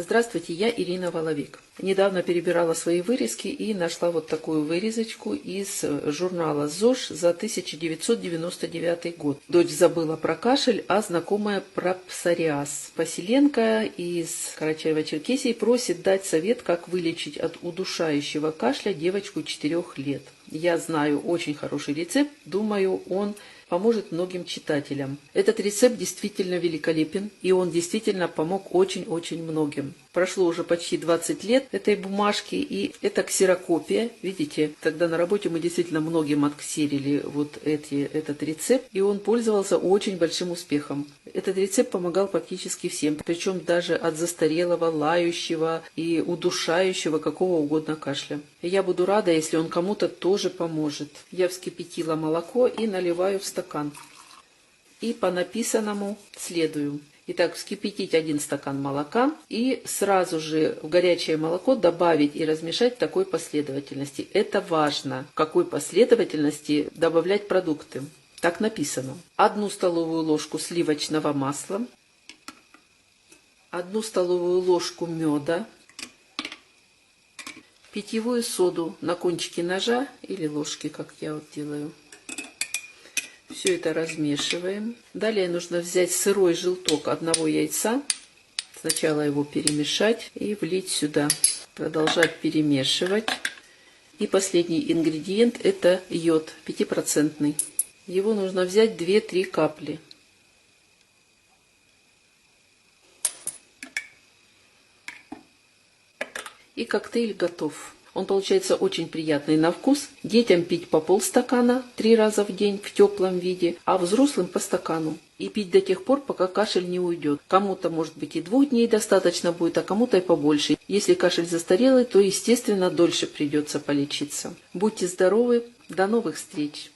Здравствуйте, я Ирина Воловик. Недавно перебирала свои вырезки и нашла вот такую вырезочку из журнала ЗОЖ за 1999 год. Дочь забыла про кашель, а знакомая про псориаз. Поселенка из Карачаево-Черкесии просит дать совет, как вылечить от удушающего кашля девочку 4 лет. Я знаю очень хороший рецепт, думаю, он поможет многим читателям. Этот рецепт действительно великолепен, и он действительно помог очень-очень многим. Прошло уже почти 20 лет этой бумажки, и это ксерокопия. Видите, тогда на работе мы действительно многим отксерили этот рецепт, и он пользовался очень большим успехом. Этот рецепт помогал практически всем, причем даже от застарелого, лающего и удушающего какого угодно кашля. И я буду рада, если он кому-то тоже поможет. Я вскипятила молоко и наливаю в стакан. И по написанному следую. Итак, вскипятить 1 стакан молока и сразу же в горячее молоко добавить и размешать в такой последовательности. Это важно, в какой последовательности добавлять продукты. Так написано. 1 столовую ложку сливочного масла, 1 столовую ложку меда, питьевую соду на кончике ножа или ложки, как я вот делаю. Все это размешиваем. Далее нужно взять сырой желток 1 яйца. Сначала его перемешать и влить сюда. Продолжать перемешивать. И последний ингредиент — это йод 5%. Его нужно взять 2-3 капли. И коктейль готов. Он получается очень приятный на вкус. Детям пить по полстакана 3 раза в день в теплом виде, а взрослым по стакану. И пить до тех пор, пока кашель не уйдет. Кому-то, может быть, и 2 дней достаточно будет, а кому-то и побольше. Если кашель застарелый, то, естественно, дольше придется полечиться. Будьте здоровы, до новых встреч!